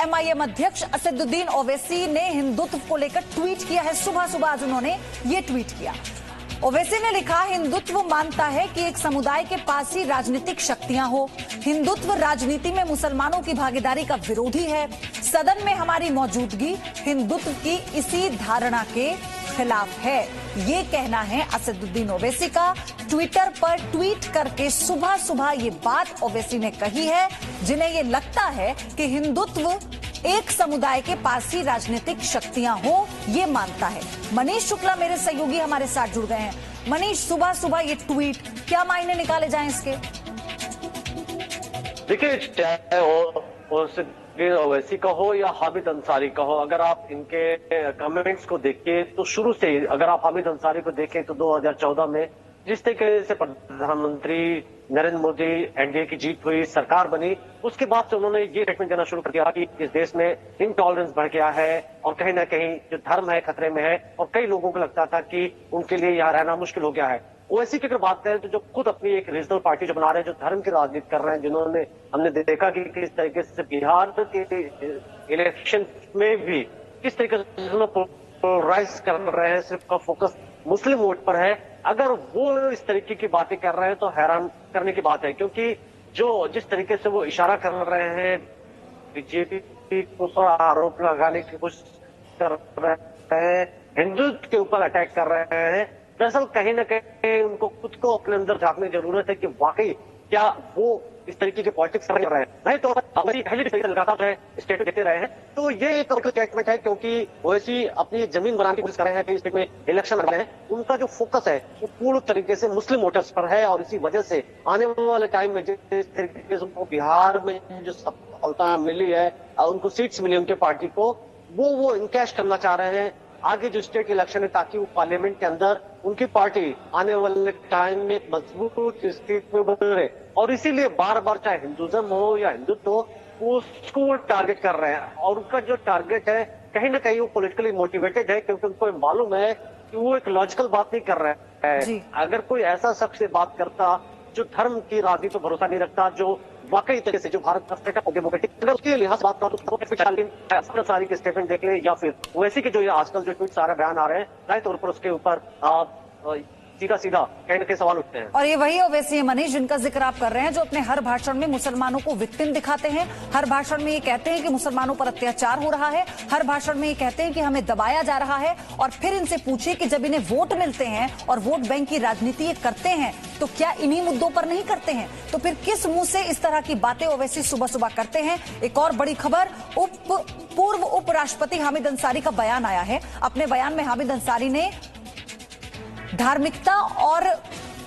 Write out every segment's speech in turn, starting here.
MIM अध्यक्ष असदुद्दीन ओवैसी ने हिंदुत्व को लेकर ट्वीट किया है। सुबह सुबह आज उन्होंने ये ट्वीट किया। ओवैसी ने लिखा, हिंदुत्व मानता है कि एक समुदाय के पास ही राजनीतिक शक्तियां हो। हिंदुत्व राजनीति में मुसलमानों की भागीदारी का विरोधी है। सदन में हमारी मौजूदगी हिंदुत्व की इसी धारणा के खिलाफ है। ये कहना है असदुद्दीन ओवैसी का। ट्विटर पर ट्वीट करके सुबह सुबह ये बात ओवैसी ने कही है, जिन्हें ये लगता है कि हिंदुत्व एक समुदाय के पास ही राजनीतिक शक्तियां हो, ये मानता है। मनीष शुक्ला मेरे सहयोगी हमारे साथ जुड़ गए हैं। मनीष, सुबह सुबह ये ट्वीट, क्या मायने निकाले जाएं इसके? देखिए, ओवैसी का हो या हामिद अंसारी का हो, अगर आप इनके कमेंट्स को देखिए तो शुरू से अगर आप हामिद अंसारी को देखें तो 2014 में जिस तरीके से प्रधानमंत्री नरेंद्र मोदी एनडीए की जीत हुई, सरकार बनी, उसके बाद से उन्होंने ये स्टेटमेंट देना शुरू कर दिया कि इस देश में इनटॉलरेंस बढ़ गया है और कहीं ना कहीं जो धर्म है खतरे में है, और कई लोगों को लगता था कि उनके लिए यहाँ रहना मुश्किल हो गया है। ओवैसी की अगर बात करें तो जो खुद अपनी एक रीजनल पार्टी जो बना रहे हैं, जो धर्म की राजनीति कर रहे हैं, जिन्होंने हमने देखा कि किस तरीके से बिहार के इलेक्शन में भी किस तरीके से पोलराइज कर रहे हैं, सिर्फ का फोकस मुस्लिम वोट पर है। अगर वो इस तरीके की बातें कर रहे हैं तो हैरान करने की बात है, क्योंकि जो जिस तरीके से वो इशारा कर रहे हैं बीजेपी को आरोप लगाने की कोशिश कर रहे हैं, हिंदुत्व के ऊपर अटैक कर रहे हैं, दरअसल कहीं ना कहीं उनको खुद को अपने अंदर झांकने की जरूरत है कि वाकई क्या वो इस तरीके के पॉलिटिक्स कर रहे हैं। नहीं तो पहले भी लगातार है स्टेटमेंट देते रहे हैं, तो ये एक स्टेटमेंट है, क्योंकि ओवैसी अपनी जमीन बनाने की कोशिश कर रहे हैं कि स्टेट में इलेक्शन लड़ रहे हैं। उनका जो फोकस है वो पूर्ण तरीके से मुस्लिम वोटर्स पर है, और इसी वजह से आने वाले टाइम में जिस तरीके से उनको बिहार में जो सफलता मिली है, उनको सीट्स मिली उनके पार्टी को, वो इनकैश करना चाह रहे हैं आगे जो स्टेट इलेक्शन है, ताकि वो पार्लियामेंट के अंदर उनकी पार्टी आने वाले टाइम में मजबूत स्थिति में बन रहे। और इसीलिए बार बार चाहे हिंदुज्म हो या हिंदुत्व हो, उसको वो टारगेट कर रहे हैं। और उनका जो टारगेट है कहीं ना कहीं वो पॉलिटिकली मोटिवेटेड है, क्योंकि उनको मालूम है कि वो एक लॉजिकल बात नहीं कर रहे हैं। अगर कोई ऐसा शख्स बात करता जो धर्म की राजनीति पर भरोसा नहीं रखता, जो वाकई तरीके से जो भारत का सेटअप डेमोक्रेटिक, अगर उसके लिहाज बात करो तो सारी के स्टेटमेंट देख ले, या फिर वैसे के जो आजकल जो ट्वीट सारे बयान आ रहे हैं, राय तौर पर उसके ऊपर सीधा सीधा कहने के सवाल उठते हैं। और ये वही ओवैसी है मनीष, जिनका जिक्र आप कर रहे हैं, जो अपने हर भाषण में मुसलमानों को विक्टिम दिखाते हैं। हर भाषण में ये कहते हैं कि मुसलमानों पर अत्याचार हो रहा है। हर भाषण में ये कहते हैं कि हमें दबाया जा रहा है। और फिर इनसे पूछिए कि जब इन्हें वोट मिलते हैं और वोट बैंक की राजनीति ये करते हैं, तो क्या इन्हीं मुद्दों पर नहीं करते हैं? तो फिर किस मुंह से इस तरह की बातें ओवैसी सुबह सुबह करते हैं? एक और बड़ी खबर, पूर्व उपराष्ट्रपति हामिद अंसारी का बयान आया है। अपने बयान में हामिद अंसारी ने धार्मिकता और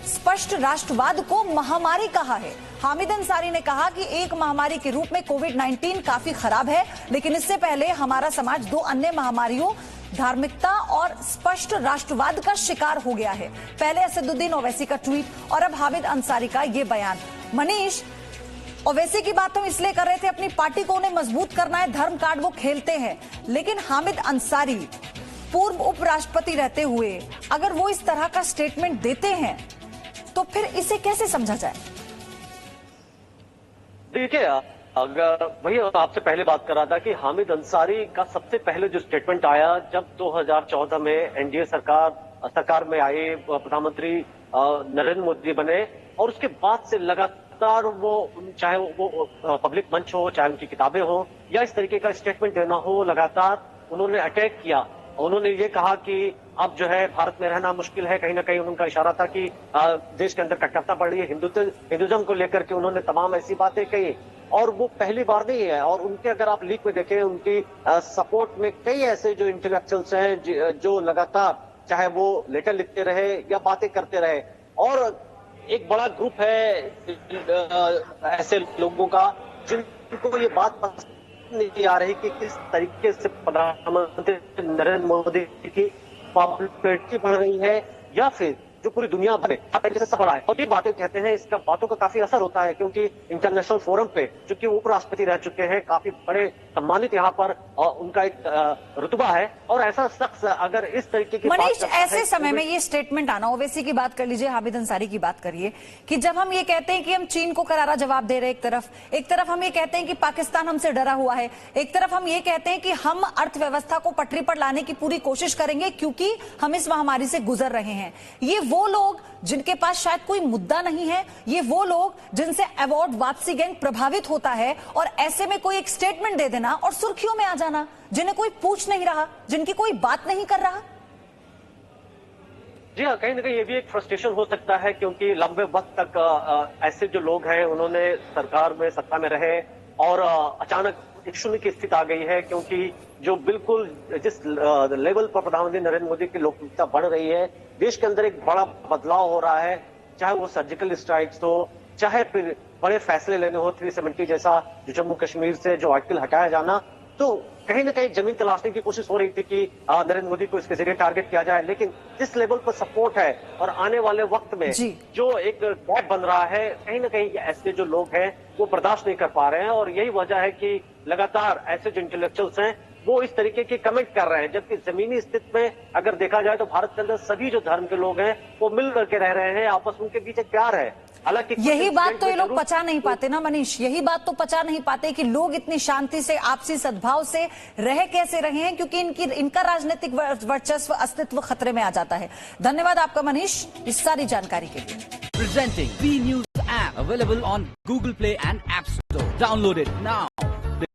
स्पष्ट राष्ट्रवाद को महामारी कहा है। हामिद अंसारी ने कहा कि एक महामारी के रूप में कोविड-19 काफी खराब है, लेकिन इससे पहले हमारा समाज 2 अन्य महामारियों, धार्मिकता और स्पष्ट राष्ट्रवाद का शिकार हो गया है। पहले असदुद्दीन ओवैसी का ट्वीट और अब हामिद अंसारी का ये बयान। मनीष, ओवैसी की बात हम इसलिए कर रहे थे, अपनी पार्टी को उन्हें मजबूत करना है, धर्म कार्ड वो खेलते हैं, लेकिन हामिद अंसारी पूर्व उपराष्ट्रपति रहते हुए अगर वो इस तरह का स्टेटमेंट देते हैं तो फिर इसे कैसे समझा जाए? देखिए, अगर वही आपसे पहले बात कर रहा था कि हामिद अंसारी का सबसे पहले जो स्टेटमेंट आया जब 2014 में एनडीए सरकार में आए, प्रधानमंत्री नरेंद्र मोदी बने, और उसके बाद से लगातार वो चाहे वो पब्लिक मंच हो, चाहे उनकी किताबें हो, या इस तरीके का स्टेटमेंट देना हो, लगातार उन्होंने अटैक किया। उन्होंने ये कहा कि अब जो है भारत में रहना मुश्किल है। कहीं ना कहीं उनका इशारा था कि देश के अंदर कट्टरता बढ़ रही है, हिंदुज्म को लेकर के उन्होंने तमाम ऐसी बातें कही, और वो पहली बार नहीं है। और उनके अगर आप लीक में देखें, उनकी सपोर्ट में कई ऐसे जो इंटेलेक्चुअल्स हैं जो लगातार चाहे वो लेटर लिखते रहे या बातें करते रहे। और एक बड़ा ग्रुप है ऐसे लोगों का जिनको ये बात पसंद नहीं आ रही कि किस तरीके से प्रधानमंत्री नरेंद्र मोदी की पॉपुलैरिटी बढ़ रही है, या फिर जो पूरी दुनिया भर में से सफल है। और ये बातें कहते हैं, इसका बातों का काफी असर होता है, क्योंकि इंटरनेशनल फोरम पे चूंकि उपराष्ट्रपति रह चुके हैं, काफी बड़े सम्मानित यहाँ पर उनका एक रुतबा है। और ऐसा शख्स अगर इस तरीके की मनीष, ऐसे समय में ये स्टेटमेंट आना, ओवैसी की बात कर लीजिए, हामिद अंसारी की बात करिए, कि जब हम ये कहते हैं कि हम चीन को करारा जवाब दे रहे हैं, एक तरफ हम ये कहते हैं कि पाकिस्तान हमसे डरा हुआ है, एक तरफ हम ये कहते हैं कि हम अर्थव्यवस्था को पटरी पर लाने की पूरी कोशिश करेंगे क्योंकि हम इस महामारी से गुजर रहे हैं। ये वो लोग जिनके पास शायद कोई मुद्दा नहीं है, ये वो लोग जिनसे अवार्ड वापसी गैंग प्रभावित होता है, और ऐसे में कोई एक स्टेटमेंट दे देना और सुर्खियों में आ जाना, जिन्हें कोई पूछ नहीं रहा, जिनकी कोई बात नहीं कर रहा। जी हाँ, कहीं ना कहीं ये भी एक फ्रस्ट्रेशन हो सकता है, क्योंकि लंबे वक्त तक ऐसे जो लोग हैं उन्होंने सरकार में, सत्ता में रहे और अचानक एक शून्य की स्थिति आ गई है, क्योंकि जो बिल्कुल जिस लेवल पर प्रधानमंत्री नरेंद्र मोदी की लोकप्रियता बढ़ रही है, देश के अंदर एक बड़ा बदलाव हो रहा है, चाहे वो सर्जिकल स्ट्राइक्स हो, चाहे फिर बड़े फैसले लेने हो, 370 जैसा जो जम्मू कश्मीर से जो आर्टिकल हटाया जाना, तो कहीं ना कहीं जमीन तलाशने की कोशिश हो रही थी कि नरेंद्र मोदी को इसके जरिए टारगेट किया जाए। लेकिन जिस लेवल पर सपोर्ट है और आने वाले वक्त में जो एक गैप बन रहा है, कहीं ना कहीं ऐसे जो लोग हैं वो बर्दाश्त नहीं कर पा रहे हैं, और यही वजह है कि लगातार ऐसे जो इंटेलेक्चुअल्स हैं वो इस तरीके के कमेंट कर रहे हैं। जबकि जमीनी स्थिति में अगर देखा जाए तो भारत के अंदर सभी जो धर्म के लोग हैं वो मिल करके रह रहे हैं, आपस में उनके बीच एक प्यार है। हालांकि यही बात तो ये लोग पचा नहीं पाते ना मनीष, यही बात तो पचा नहीं पाते कि लोग इतनी शांति से, आपसी सद्भाव से रह कैसे रहे हैं, क्योंकि इनका राजनीतिक वर्चस्व, अस्तित्व खतरे में आ जाता है। धन्यवाद आपका मनीष इस सारी जानकारी के लिए। Presenting B News app available on Google Play and App Store. Download it now.